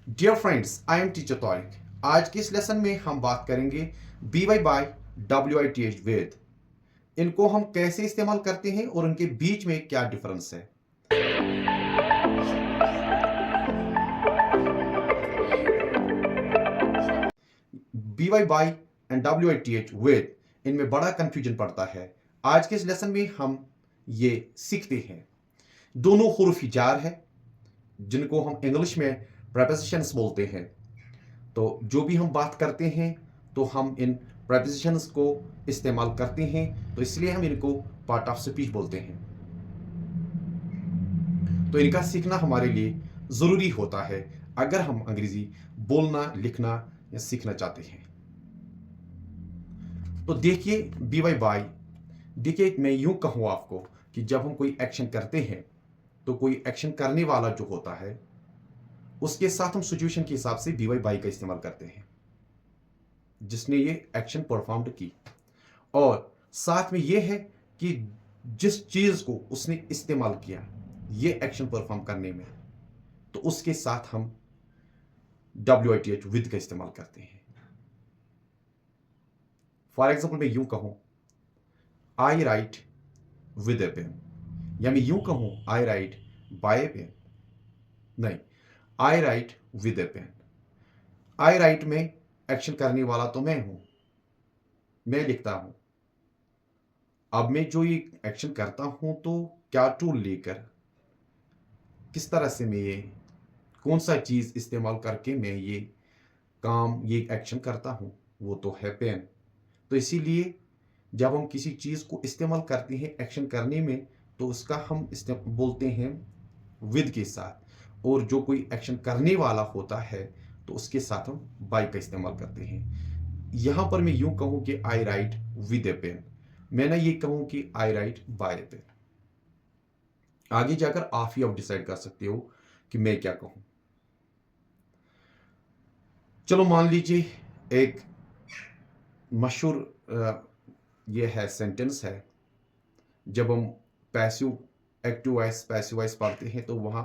Dear friends, I am teacher Tauriq. आज के इस लेसन में हम बात करेंगे B Y by W I T H with. इनको हम कैसे इस्तेमाल करते हैं और उनके बीच में क्या डिफरेंस है। B Y by and W I T H with, इनमें बड़ा कंफ्यूजन पड़ता है। आज के इस लेसन में हम ये सीखते हैं। दोनों हुरूफ जार है जिनको हम इंग्लिश में प्रेपोजिशंस बोलते हैं। तो जो भी हम बात करते हैं तो हम इन प्रेपोजिशंस को इस्तेमाल करते हैं, तो इसलिए हम इनको पार्ट ऑफ स्पीच बोलते हैं। तो इनका सीखना हमारे लिए ज़रूरी होता है अगर हम अंग्रेज़ी बोलना, लिखना या सीखना चाहते हैं। तो देखिए बी वाई बाय, देखिए मैं यूं कहूँ आपको कि जब हम कोई एक्शन करते हैं तो कोई एक्शन करने वाला जो होता है उसके साथ हम सिचुएशन के हिसाब से बी वाई बाय का इस्तेमाल करते हैं, जिसने ये एक्शन परफॉर्म की। और साथ में ये है कि जिस चीज को उसने इस्तेमाल किया ये एक्शन परफॉर्म करने में, तो उसके साथ हम W I T H with का इस्तेमाल करते हैं। फॉर एग्जाम्पल मैं यूं कहूं I write with a pen, या मैं यूं कहूं I write by a pen. नहीं, I write with a pen. I write में एक्शन करने वाला तो मैं हूं, मैं लिखता हूं। अब मैं जो ये एक्शन करता हूं तो क्या टूल लेकर, किस तरह से मैं ये कौन सा चीज इस्तेमाल करके मैं ये काम, ये एक्शन करता हूं, वो तो है पेन। तो इसीलिए जब हम किसी चीज को इस्तेमाल करते हैं एक्शन करने में, तो उसका हम बोलते हैं विद के साथ, और जो कोई एक्शन करने वाला होता है तो उसके साथ हम बाय का इस्तेमाल करते हैं। यहां पर मैं यूं कहूं कि आई राइट विद ए पेन, मैं ना ये कहूं कि आई राइट बाय ए पेन। आगे जाकर आप ही डिसाइड कर सकते हो कि मैं क्या कहूं। चलो मान लीजिए एक मशहूर ये है सेंटेंस है, जब हम passive active voice passive voice पढ़ते हैं तो वहां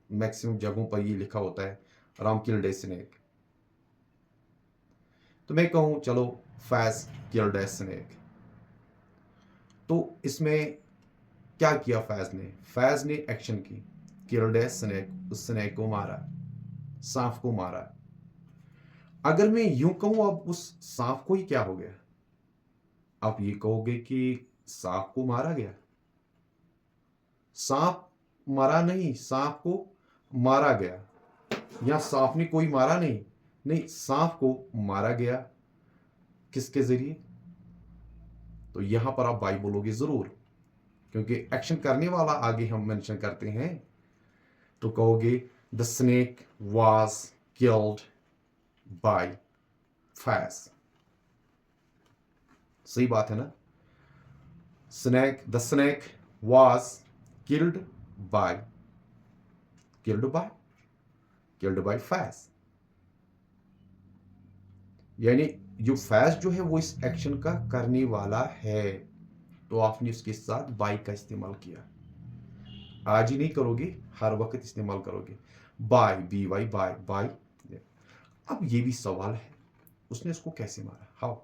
मैक्सिमम जगहों पर ये लिखा होता है राम किल्ड ए स्नेक। तो मैं कहूं चलो फैज किल्ड ए स्नेक, तो इसमें क्या किया फैज ने? फैज ने एक्शन की, किल्ड ए स्नेक, उस स्नेक को मारा, सांप को मारा। अगर मैं यूं कहूं अब उस सांप को ही क्या हो गया, आप ये कहोगे कि सांप को मारा गया। सांप मरा नहीं, सांप को मारा गया, या सांप ने कोई मारा नहीं, नहीं सांप को मारा गया। किसके जरिए? तो यहां पर आप बाय बोलोगे जरूर, क्योंकि एक्शन करने वाला आगे हम मेंशन करते हैं। तो कहोगे the snake was killed bye Faiz. सही बात है ना? Snake, the snake was killed bye, killed by, killed by Faiz. यानी जो फैज जो है वो इस एक्शन का करने वाला है, तो आपने उसके साथ बाय का इस्तेमाल किया। आज ही नहीं करोगे, हर वक्त इस्तेमाल करोगे by, B Y by, by. अब ये भी सवाल है, उसने इसको कैसे मारा? हाउ?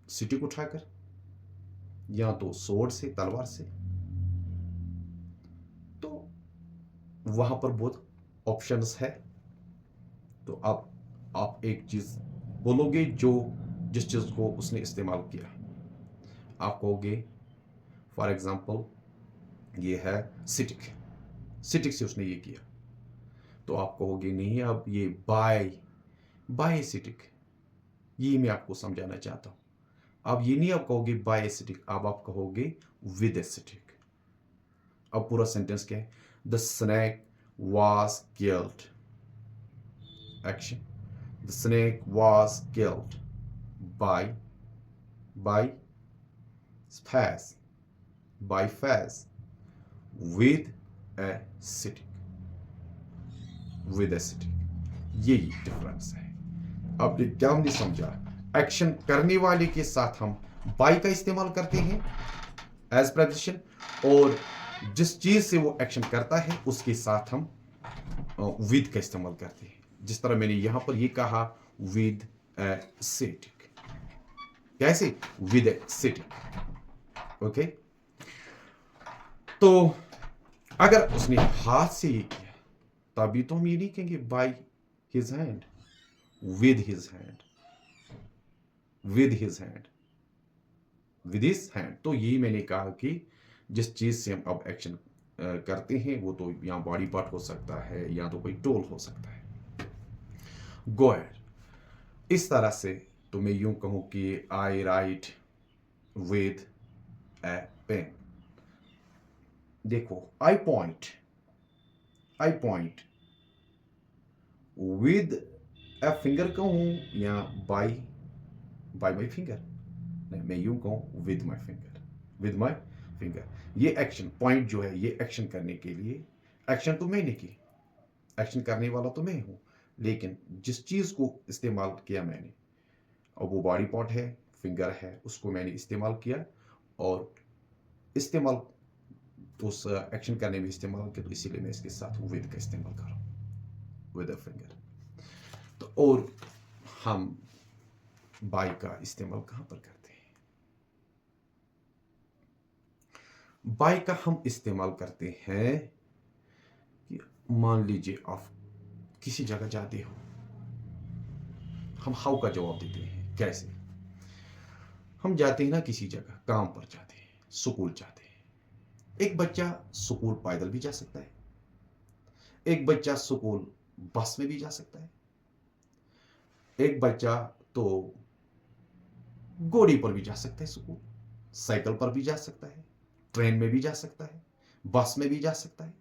स्टिक उठाकर, या तो सोर्ड से, तलवार से। तो वहां पर बहुत ऑप्शंस है। तो अब आप एक चीज बोलोगे जो जिस चीज को उसने इस्तेमाल किया। आप कहोगे फॉर एग्जाम्पल ये है सिटिक, सिटिक से उसने ये किया। तो आप कहोगे नहीं, अब ये बाय, बाय सिटिक, ये मैं आपको समझाना चाहता हूं। अब ये नहीं आप कहोगे बाय एसिटिक, अब आप कहोगे विद एसिटिक। अब पूरा सेंटेंस क्या है? The snake was killed, action, the snake was killed by, by Faiz, by Faiz, with a stick, with a stick. यही डिफरेंस है। अब क्या हमने समझा? एक्शन करने वाले के साथ हम बाय का इस्तेमाल करते हैं एज प्रेपोजिशन, और जिस चीज से वो एक्शन करता है उसके साथ हम विद का इस्तेमाल करते हैं। जिस तरह मैंने यहां पर ये कहा विद ए सिटिंग, कैसे? With A sitting. ओके, तो अगर उसने हाथ से ये किया तभी तो हम ये नहीं कहेंगे by his hand, with his hand, with his hand, with his hand. तो यही मैंने कहा कि जिस चीज से हम अब एक्शन करते हैं वो तो यहाँ बॉडी पार्ट हो सकता है या तो कोई टोल हो सकता है। गो एहेड। इस तरह से तो मैं यूं कहूं कि आई राइट विद ए पेन। देखो, I point with a finger कहूं या बाय माई फिंगर? नहीं, मैं यूं कहूं with my finger, with my finger. ये एक्शन पॉइंट जो है, ये एक्शन करने के लिए, एक्शन तो मैंने की, एक्शन करने वाला तो मैं हूं, लेकिन जिस चीज को इस्तेमाल किया मैंने, और वो बॉडी पार्ट है, फिंगर है, उसको मैंने इस्तेमाल किया, और इस्तेमाल उस एक्शन करने में इस्तेमाल किया, तो इसीलिए मैं इसके साथ विद का इस्तेमाल कर रहा हूं, विद अ फिंगर। तो और हम बाय का इस्तेमाल कहां पर करते हैं? बाय का हम इस्तेमाल करते हैं कि मान लीजिए आप किसी जगह जाते हो, हम हाउ का जवाब देते हैं। कैसे? हम जाते हैं ना किसी जगह, काम पर जाते हैं, स्कूल जाते हैं। एक बच्चा स्कूल पैदल भी जा सकता है, एक बच्चा स्कूल बस में भी जा सकता है, एक बच्चा तो घोड़ी पर भी जा सकता है स्कूल, साइकिल पर भी जा सकता है, ट्रेन में भी जा सकता है, बस में भी जा सकता है।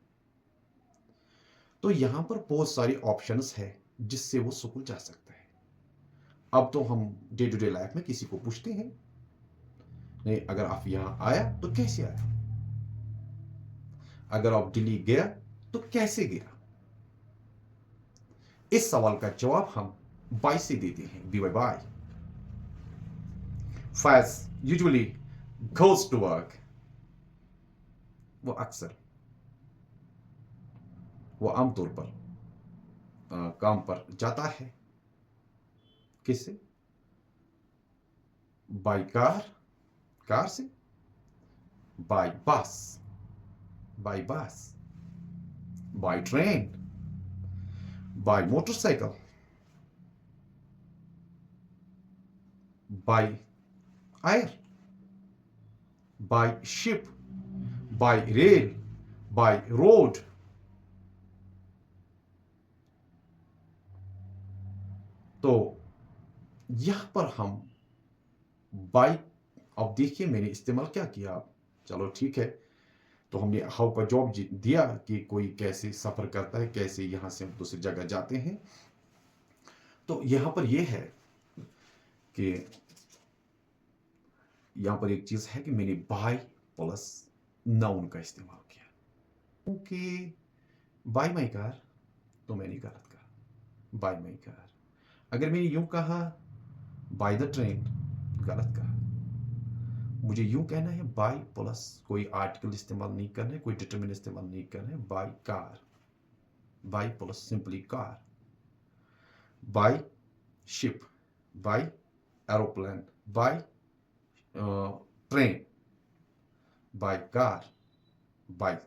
तो यहां पर बहुत सारे ऑप्शंस है जिससे वो स्कूल जा सकता है। अब तो हम डे टू डे लाइफ में किसी को पूछते हैं, नहीं अगर आप यहां आया तो कैसे आया, अगर आप दिल्ली गया तो कैसे गया? इस सवाल का जवाब हम बाय से देते हैं, B by. Faz usually goes to work, वो अक्सर, वो आमतौर पर काम पर जाता है। किससे? बाय कार, कार से, by bus, by bus, by train, by motorcycle, by air, by ship, by rail, by road. तो यहां पर हम बाय, अब देखिए मैंने इस्तेमाल क्या किया। चलो ठीक है, तो हमने हाउ का जवाब दिया कि कोई कैसे सफर करता है, कैसे यहां से हम दूसरी जगह जाते हैं। तो यहां पर यह है कि यहां पर एक चीज है कि मैंने बाय प्लस नाउन का इस्तेमाल किया, क्योंकि बाय माई कार तो मैंने गलत कहा, बाय माई कार। अगर मैंने यूं कहा बाय द ट्रेन, गलत कहा। मुझे यूं कहना है बाय प्लस कोई आर्टिकल इस्तेमाल नहीं करना है, कोई डिटरमिन इस्तेमाल नहीं करना है, by car, by plus simply car, by ship, by aeroplane, by train, by car, by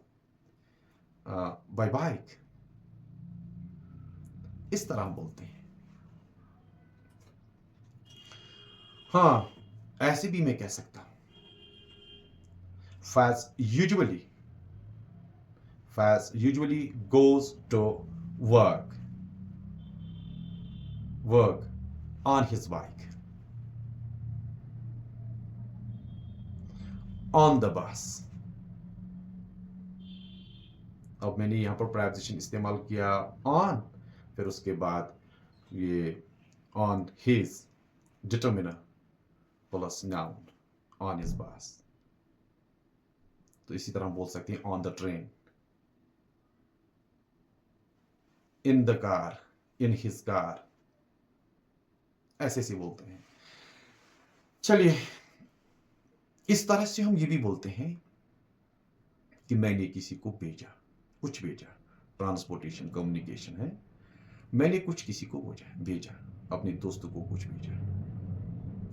by bike. इस तरह हम बोलते हैं। हाँ, ऐसे भी मैं कह सकता हूं, Faz usually goes to work, work on his bike, on the bus। अब मैंने यहां पर प्रेपोजिशन इस्तेमाल किया on, फिर उसके बाद ये on his determiner plus noun on his bus। तो इसी तरह हम बोल सकते हैं on the train, in the car, in his car, ऐसे बोलते हैं। चलिए, इस तरह से हम ये भी बोलते हैं कि मैंने किसी को भेजा, कुछ भेजा, ट्रांसपोर्टेशन, कम्युनिकेशन है। मैंने कुछ किसी को भेजा, अपने दोस्त को कुछ भेजा,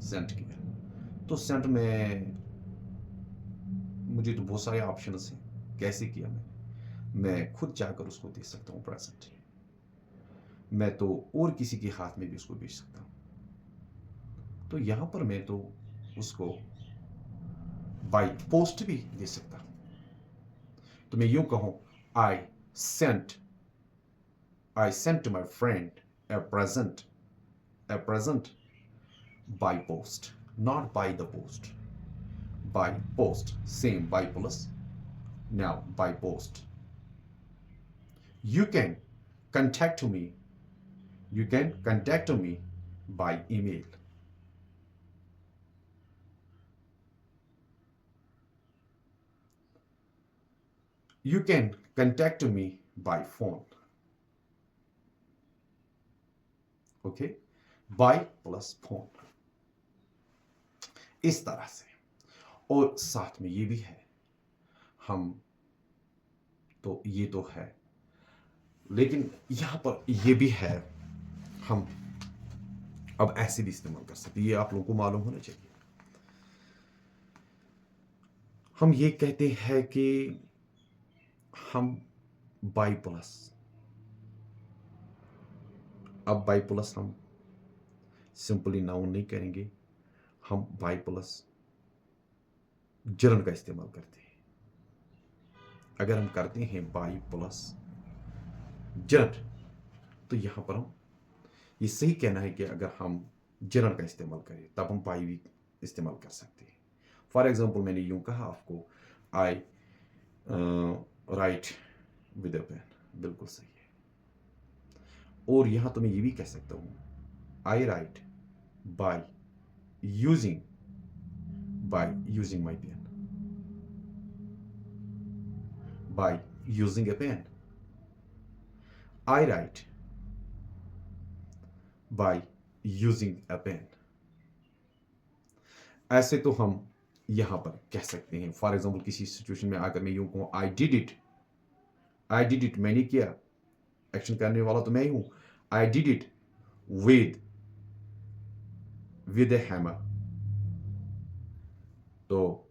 सेंड किया। तो सेंड में मुझे तो बहुत सारे ऑप्शंस हैं। कैसे किया मैं खुद जाकर उसको दे सकता हूँ प्रेजेंट। मैं तो और किसी के हाथ में भी उसको भेज सकता हूँ। तो यहां पर मैं तो उसको बाय पोस्ट भी दे सकता हूं। तो मैं यूं कहूं, I sent to my friend a present by post, not by the post, by post, same by plus, now by post. You can contact me, by email. You can contact me by phone. Okay, by plus phone. इस तरह से। और साथ में ये भी है, हम तो ये तो है, लेकिन यहां पर ये भी है, हम अब ऐसे भी इस्तेमाल कर सकते हैं। ये आप लोगों को मालूम होना चाहिए। हम ये कहते हैं कि हम बाई प्लस, अब बाई प्लस हम सिंपली नाउन नहीं करेंगे, हम बाई प्लस जर्न का इस्तेमाल करते हैं। अगर हम करते हैं बाई प्लस जर्न, तो यहां पर हम ये सही कहना है कि अगर हम जर्न का इस्तेमाल करें तब हम बाई भी इस्तेमाल कर सकते हैं। फॉर एग्जाम्पल, मैंने यूं कहा आपको, आई राइट विद अ पेन, बिल्कुल सही है। और यहां तो मैं ये भी कह सकता हूं, I write by using my pen, by using a pen. I write by using a pen. ऐसे तो हम यहां पर कह सकते हैं। फॉर एग्जाम्पल, किसी सिचुएशन में आकर मैं यूं कहूं, आई डिड इट, मैंने किया, एक्शन करने वाला तो मैं ही हूं। आई did it with A hammer. तो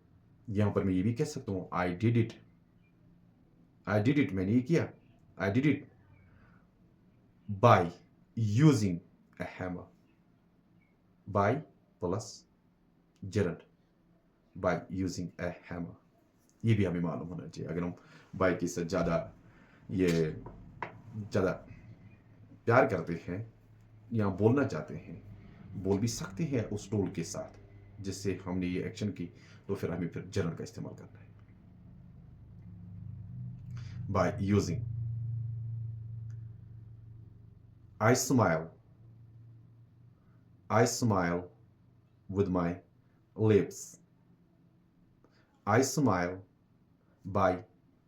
यहां पर मैं ये भी कह सकता हूं, आई डिड इट, मैंने ये किया, I did it by using a hammer. By plus gerund, by using a hammer. ये भी हमें मालूम होना चाहिए। अगर हम बाय के साथ ज़्यादा प्यार करते हैं या बोलना चाहते हैं, बोल भी सकते हैं उस टूल के साथ जिससे हमने ये एक्शन की, तो फिर हमें फिर जर्नल का इस्तेमाल करना है। By using, I smile with my lips. I smile by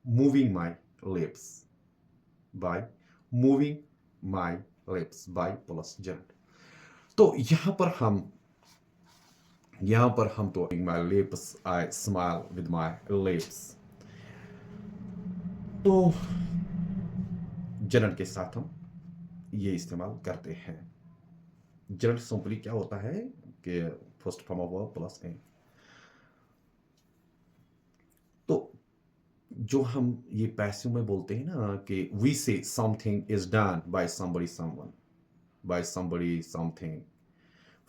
moving my lips. By moving my lips. By plus gerund. तो यहां पर हम तो my lips, I smile with my lips. तो gerund के साथ हम ये इस्तेमाल करते हैं। gerund सिंपली क्या होता है कि first form of verb plus N. तो जो हम ये पैसिव में बोलते हैं ना कि we say something is done by somebody someone, by somebody something.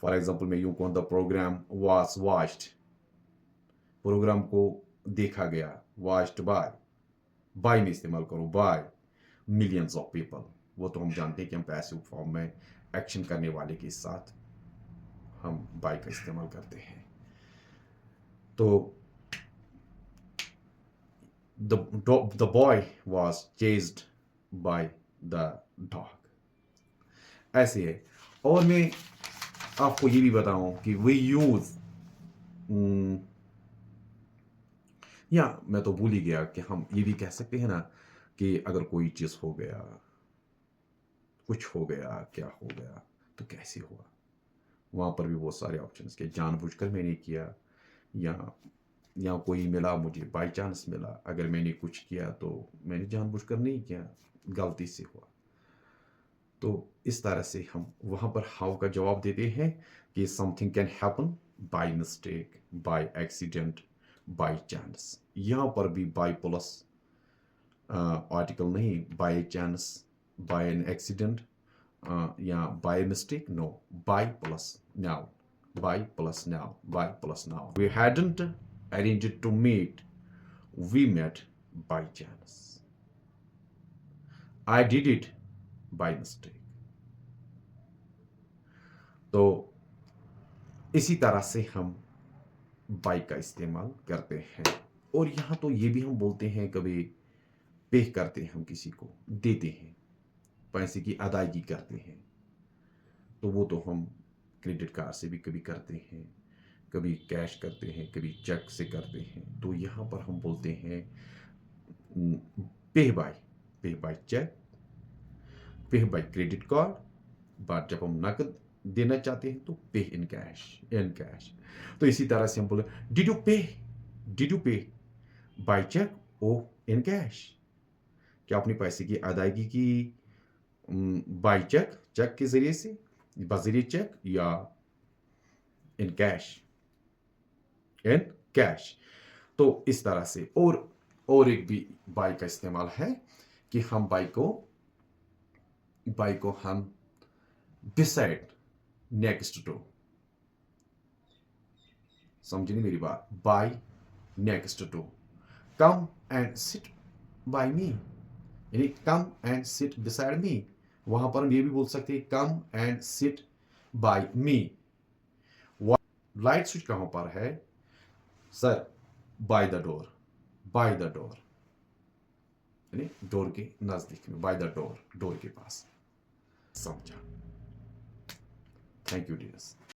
For example, मैं यूं कहूं, the program was watched, program को देखा गया, वॉच्ड बाय में इस्तेमाल करो, बाय मिलियंस ऑफ पीपल। वो तो हम जानते हैं कि हम पैसिव फॉर्म में एक्शन करने वाले के साथ हम बाय का इस्तेमाल करते हैं। तो the boy was chased by the dog, ऐसे है। और मैं आपको ये भी बताऊं कि we use, या मैं तो भूल ही गया कि हम ये भी कह सकते हैं ना कि अगर कोई चीज हो गया, कुछ हो गया, क्या हो गया, तो कैसे हुआ। वहां पर भी बहुत सारे ऑप्शंस के, जानबूझकर मैंने किया या या कोई मिला मुझे, बाई चांस मिला, अगर मैंने कुछ किया तो मैंने जानबूझकर नहीं किया, गलती से हुआ। तो इस तरह से हम वहाँ पर हाउ का जवाब देते हैं कि something can happen by mistake, by accident, by chance. यहाँ पर भी बाय प्लस आर्टिकल नहीं, by chance, by an accident या by mistake, no, by plus noun, by plus noun, by plus noun. We hadn't arranged to meet, we met by chance. I did it by mistake. तो इसी तरह से हम by का इस्तेमाल करते हैं। और यहाँ तो ये भी हम बोलते हैं, कभी पे करते हैं, हम किसी को देते हैं, पैसे की अदायगी करते हैं, तो वो तो हम क्रेडिट कार्ड से भी कभी करते हैं, कभी कैश करते हैं, कभी चेक से करते हैं। तो यहाँ पर हम बोलते हैं पे बाय चेक, पे बाय क्रेडिट कार्ड। बट जब हम नकद देना चाहते हैं तो पे इन कैश। तो इसी तरह से हम बोले डिड यू पे बाय चेक और इन कैश? क्या आपने पैसे की अदायगी की बाय चेक के जरिए से, बजरिए चेक, या इन कैश? तो इस तरह से और एक भी बाय का इस्तेमाल है कि हम बाय को हम डिसाइड नेक्स्ट टू, समझे नहीं मेरी बात? By next to, come and sit by me, यानी come and sit beside me. वहां पर हम ये भी बोल सकते हैं come and sit by me. Light switch कहां पर है सर? बाय द डोर, यानी डोर के नजदीक में, बाय द डोर के पास। समझा? Thank you dears.